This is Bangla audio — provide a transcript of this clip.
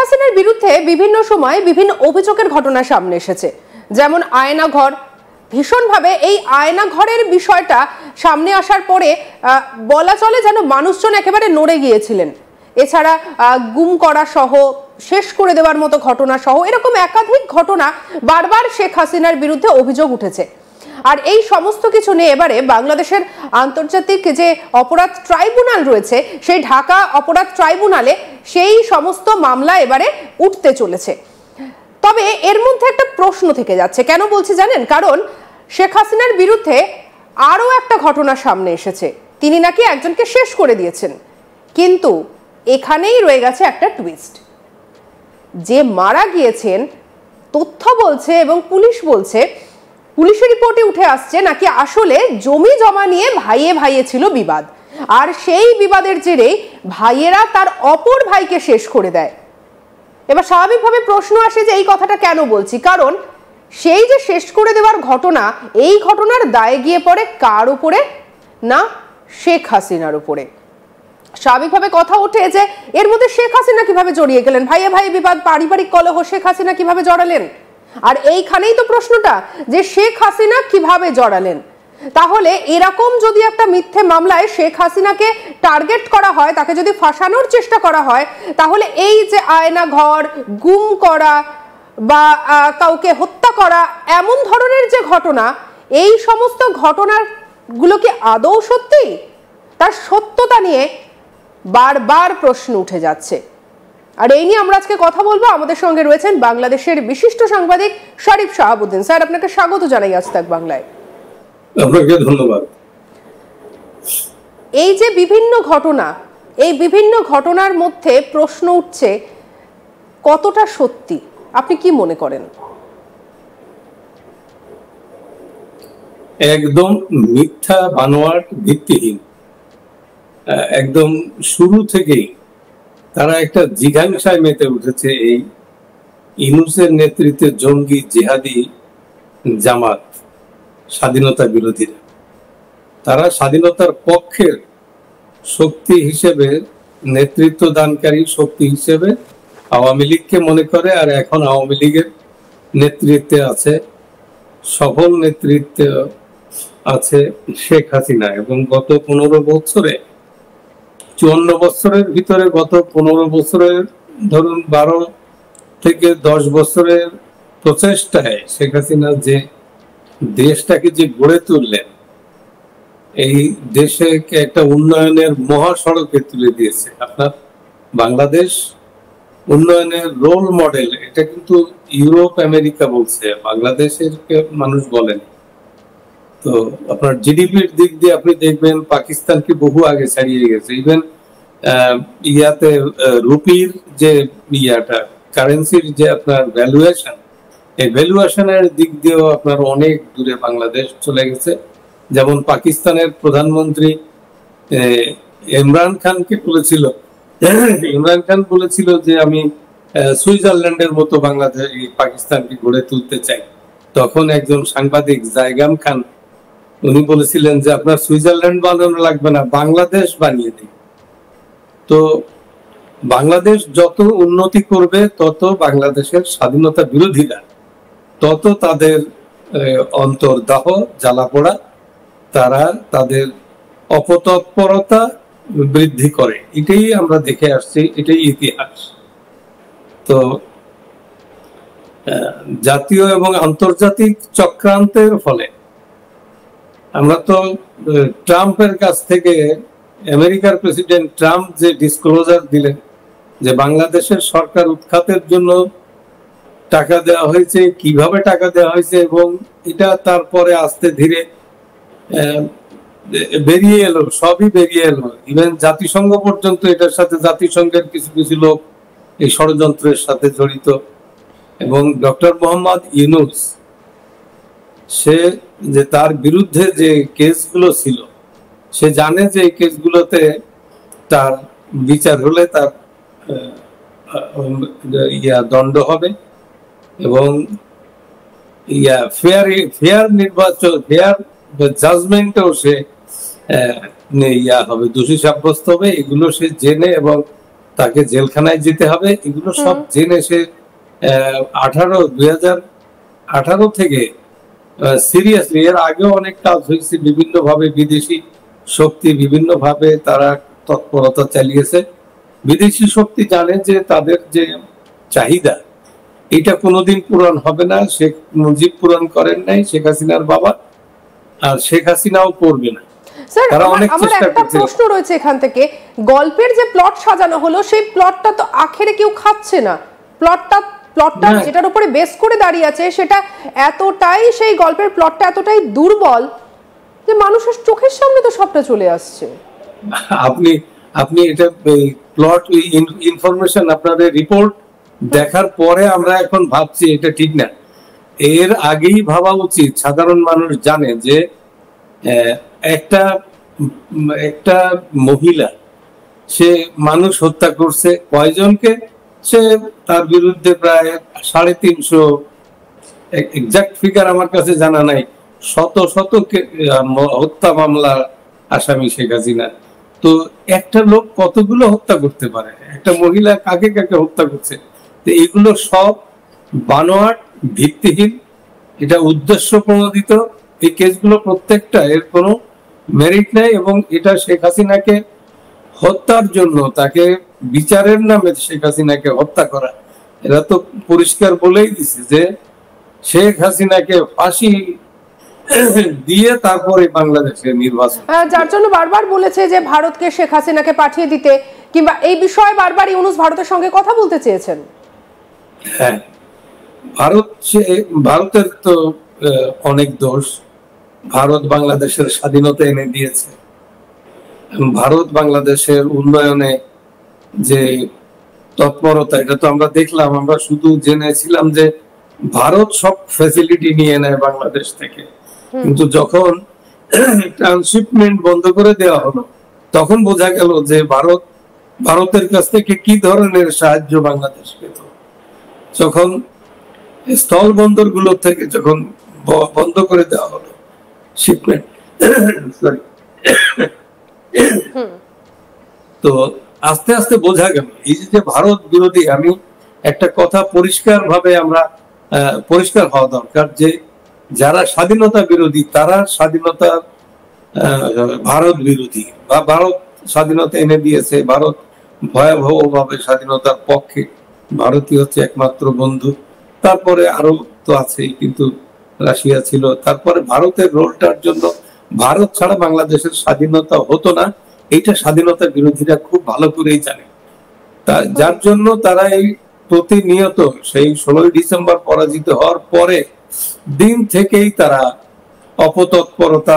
হাসিনার বিরুদ্ধে বিভিন্ন সময় বিভিন্ন অভিযোগের ঘটনা সামনে এসেছে, যেমন আয়নাঘর। ভীষণভাবে এই আয়নাঘরের বিষয়টা সামনে আসার পরে বলা চলে যেন মানুষজন একেবারে নড়ে গিয়েছিলেন। এছাড়া গুম করা সহ, শেষ করে দেওয়ার মতো ঘটনা সহ এরকম একাধিক ঘটনা বারবার শেখ হাসিনার বিরুদ্ধে অভিযোগ উঠেছে। আর এই সমস্ত কিছু নিয়ে এবারে বাংলাদেশের আন্তর্জাতিক যে অপরাধ ট্রাইব্যুনাল রয়েছে, সেই ঢাকা অপরাধ ট্রাইব্যুনালে সেই সমস্ত মামলা এবারে উঠতে চলেছে। তবে এর মধ্যে একটা প্রশ্ন থেকে যাচ্ছে। কেন বলছি জানেন? কারণ শেখ হাসিনার বিরুদ্ধে আরও একটা ঘটনা সামনে এসেছে। তিনি নাকি একজনকে শেষ করে দিয়েছেন, কিন্তু এখানেই রয়ে গেছে একটা টুইস্ট। যে মারা গিয়েছেন, তথ্য বলছে এবং পুলিশ বলছে, পুলিশের রিপোর্টে উঠে আসছে নাকি আসলে জমি জমা নিয়ে ভাইয়ে ভাইয়ে ছিল বিবাদ, আর সেই বিবাদের জেরেই ভাইয়েরা তার অপর ভাইকে শেষ করে দেয়। এবার স্বাভাবিকভাবে প্রশ্ন আসে যে এই কথাটা কেন বলছি, কারণ সেই যে শেষ করে দেওয়ার ঘটনা, এই ঘটনার দায় গিয়ে পড়ে কার উপরে? না, শেখ হাসিনার উপরে। স্বাভাবিকভাবে কথা ওঠে যে এর মধ্যে শেখ হাসিনা কিভাবে জড়িয়ে গেলেন? ভাইয়ে ভাইয়ে বিবাদ, পারিবারিক কলহ, শেখ হাসিনা কিভাবে জড়ালেন? আর এইখানেই তো প্রশ্নটা, যে শেখ হাসিনা কিভাবে জড়ালেন। তাহলে এরকম যদি একটা মিথ্যে মামলায় শেখ হাসিনাকে টার্গেট করা হয়, তাকে যদি ফাঁসানোর চেষ্টা করা হয়, তাহলে এই যে আয়নাঘর, গুম করা বা কাউকে হত্যা করা, এমন ধরনের যে ঘটনা, এই সমস্ত ঘটনাগুলো কি আদৌ সত্যি? তার সত্যতা নিয়ে বারবার প্রশ্ন উঠে যাচ্ছে। আর এই নিয়ে আমরা আজকে কথা বলবো। আমাদের সঙ্গে রয়েছেন বাংলাদেশের বিশিষ্ট সাংবাদিক শরীফ শাহাবুদ্দিন। স্যার, আপনাকে স্বাগত জানাই আজ তাক বাংলায়। আপনাকে ধন্যবাদ। এই যে বিভিন্ন ঘটনা, এই বিভিন্ন ঘটনার মধ্যে প্রশ্ন উঠছে কতটা সত্যি, আপনি কি মনে করেন? একদম মিথ্যা, বানোয়াট, ভিত্তিহীন। একদম শুরু থেকেই তারা একটা জিঘাংসায় মেতে উঠেছে। এই ইউনূসের নেতৃত্বে জঙ্গি জিহাদি জামাত, স্বাধীনতা বিরোধীরা, তারা স্বাধীনতার পক্ষের শক্তি হিসেবে, নেতৃত্ব দানকারী শক্তি হিসেবে আওয়ামী লীগকে মনে করে। আর এখন আওয়ামী লীগের নেতৃত্বে আছে, সফল নেতৃত্বে আছে শেখ হাসিনা। এবং গত 15 বছরে, 54 বছরের ভিতরে গত 15 বছরের, ধরুন 12 থেকে 10 বছরের প্রচেষ্টায় শেখ হাসিনা যে দেশটাকে যে গড়ে তুললেন, এই দেশে একটা উন্নয়নের মহাসড়কে তুলে দিয়েছে। আপনার বাংলাদেশ উন্নয়নের রোল মডেল, এটা কিন্তু ইউরোপ আমেরিকা বলছে, বাংলাদেশের মানুষ বলেন। তো আপনার জিডিপির দিক দিয়ে আপনি দেখবেন পাকিস্তানকে বহু আগে ছাড়িয়ে গেছে। ইভেন ইয়াতে রুপির যে ইয়াটা, কারেন্সির যে আপনার ভ্যালুয়েশন, এই ভ্যালুয়েশনের দিক দিয়েও আপনার অনেক দূরে বাংলাদেশ চলে গেছে। যেমন পাকিস্তানের প্রধানমন্ত্রী ইমরান খানকে বলেছিল, ইমরান খান বলেছিল যে আমি সুইজারল্যান্ডের মতো বাংলাদেশ, পাকিস্তানকে গড়ে তুলতে চাই। তখন একজন সাংবাদিক জায়গাম খান, উনি বলেছিলেন যে আপনার সুইজারল্যান্ড বানানো লাগবে না, বাংলাদেশ বানিয়ে দিই। তো বাংলাদেশ যত উন্নতি করবে, তত বাংলাদেশের স্বাধীনতা বিরোধীরা তত তাদের অন্তর্দাহ, জ্বালাপোড়া, তারা তাদের অপতৎপরতা বৃদ্ধি করে। এটাই আমরা দেখে আসছি, এটাই ইতিহাস। তো জাতীয় এবং আন্তর্জাতিক চক্রান্তের ফলে আমরা তো ট্রাম্পের কাছ থেকে, আমেরিকার প্রেসিডেন্ট ট্রাম্প যে ডিসক্লোজার দিলেন যে বাংলাদেশের সরকার উৎখাতের জন্য টাকা দেওয়া হয়েছে, কিভাবে টাকা দেওয়া হয়েছে, এবং এটা তারপরে আস্তে ধীরে বেরিয়ে এলো, সবই বেরিয়ে এলো। ইভেন জাতিসংঘ পর্যন্ত এটার সাথে, জাতিসংঘের কিছু কিছু লোক এই ষড়যন্ত্রের সাথে জড়িত। এবং ডক্টর মোহাম্মদ ইউনূস, সে যে তার বিরুদ্ধে যে কেসগুলো ছিল, সে জানে যে এই কেসগুলোতে তার বিচার হলে তার দণ্ড হবে, এবং ফেয়ার নির্বাচন, ফেয়ার জাজমেন্টেও সে হবে, দোষী সাব্যস্ত হবে। এগুলো সে জেনে এবং তাকে জেলখানায় যেতে হবে, এগুলো সব জেনে সে 2018 থেকে সিরিয়াসলি, এর আগেও অনেক কাজ হয়েছে, বিভিন্ন ভাবে বিদেশি শক্তি বিভিন্ন ভাবে তারা তৎপরতা চালিয়েছে। বিদেশি শক্তি জানে যে তাদের যে চাহিদা এটা কোনোদিন পূরণ হবে না। শেখ মুজিব পূরণ করেন নাই, শেখ হাসিনার বাবা, আর শেখ হাসিনাও করবে না। স্যার, আমার একটা প্রশ্ন রয়েছে এখান থেকে, গল্পের যে প্লট সাজানো হলো সেই প্লটটা তো আখেরে কেউ খাচ্ছে না। প্লটটা যেটার উপরে বেস করে দাঁড়িয়ে আছে সেটা এতটাই, সেই গল্পের প্লটটা এতটাই দুর্বল যে মানুষের চোখের সামনে তো সবটা চলে আসছে। আপনি এটা প্লট ইনফরমেশন, আপনাদের রিপোর্ট দেখার পরে আমরা এখন ভাবছি এটা ঠিক না। এর আগেই ভাবা উচিত। সাধারণ মানুষ জানে যে একটা মহিলা সে মানুষ হত্যা করছে কয়জনকে, সে তার বিরুদ্ধে প্রায় 350, এক্সাক্ট ফিগার আমার কাছে জানা নাই, শত হত্যা মামলা আসামি শেখ হাসিনা। তো একটা লোক কতগুলো হত্যা করতে পারে, একটা মহিলা কাকে কাকে হত্যা করছে, তো এগুলো সব বানোয়াট, ভিত্তিহীন, এটা উদ্দেশ্য প্রণোদিত। এই কেসগুলো প্রত্যেকটা এর কোনো মেরিট নেই, এবং এটা শেখ হাসিনাকে হত্যার জন্য, তাকে বিচারের নামে শেখ হাসিনাকে হত্যা করা, এরা তো পরিষ্কার বলেই দিছে যে শেখ হাসিনাকে ফাঁসি দিয়ে তারপরে বাংলাদেশের নির্বাচন, যার জন্য বারবার বলেছে যে ভারতকে শেখ হাসিনাকে পাঠিয়ে দিতে, কিংবা এই বিষয়ে বারবার ইউনূস ভারতের সঙ্গে কথা বলতে চেয়েছেন। হ্যাঁ, ভারতের তো অনেক দোষ। ভারত বাংলাদেশের স্বাধীনতা এনে দিয়েছে, ভারত বাংলাদেশের উন্নয়নে যে তৎপরতা, এটা তো আমরা দেখলাম। আমরা শুধু জেনেছিলাম যে ভারত সব ফ্যাসিলিটি নিয়ে নেয় বাংলাদেশ থেকে, কিন্তু যখন ট্রান্সশিপমেন্ট বন্ধ করে দেওয়া হলো তখন বোঝা গেল যে ভারতের কাছ থেকে কি ধরনের সাহায্য বাংলাদেশ পেত। যখন স্থল বন্দর গুলো থেকে যখন বন্ধ করে দেওয়া হলো শিপমেন্ট, তো আস্তে আস্তে বোঝা গেল এই যে ভারত বিরোধী। আমি একটা কথা পরিষ্কার ভাবে আমরা পরিষ্কার হওয়া দরকার যে যারা স্বাধীনতা বিরোধী তারা স্বাধীনতা ভারত বিরোধী, বা ভারত স্বাধীনতা এনে দিয়েছে, ভারত ভয়াবহ ভাবে স্বাধীনতার পক্ষে, ভারতই হচ্ছে একমাত্র বন্ধু। তারপরে আরো তো আছেই, কিন্তু রাশিয়া ছিল। তারপরে ভারতের রোলটার জন্য ভারত ছাড়া বাংলাদেশের স্বাধীনতা হতো না, এইটা স্বাধীনতা বিরোধীরা খুব ভালো করেই জানে। যার জন্য তারা এই প্রতিনিয়ত সেই 16ই ডিসেম্বর পরাজিত হওয়ার পরে দিন থেকেই তারা অপতৎপরতা